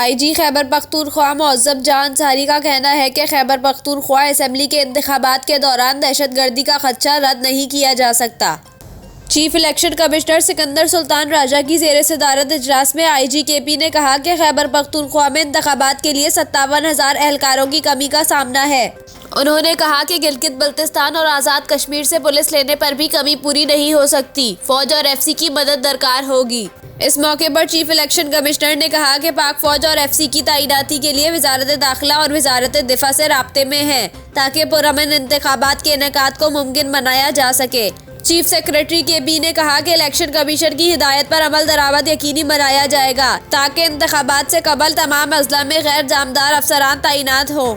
IG Khyber Pakhtunkhwa Moazzam जान अंसारी का कहना है कि खैबर पख्तूनख्वा असेंबली के इंतखाबात के दौरान दहशतगर्दी का खदशा रद्द नहीं किया जा सकता। Chief election commissioner Sikandar Sultan Raja की ज़ेर सदारत इजलास में IGKP ने कहा कि खैबर पख्तूनख्वा में इंतखाबात के लिए 57,000 एहलकारों की कमी का सामना है। उन्होंने कहा कि गिलगित बल्तिस्तान और आज़ाद कश्मीर से पुलिस लेने पर भी कमी पूरी नहीं हो सकती, फौज और FC की मदद दरकार होगी। इस मौके पर चीफ इलेक्शन कमिश्नर ने कहा कि पाक फौज और FC की तैनाती के लिए वजारत दाखिला और वजारत दिफा से राब्ते में है ताकि पुरअमन इंतखाबात के इनेकाद को मुमकिन बनाया जा सके। चीफ सेक्रेटरी KB ने कहा कि इलेक्शन कमीशन की हिदायत पर अमल दरामद यकीनी बनाया जाएगा ताकि इंतखाबात से कबल तमाम अजला में गैर जामदार अफसरान तैनात हों।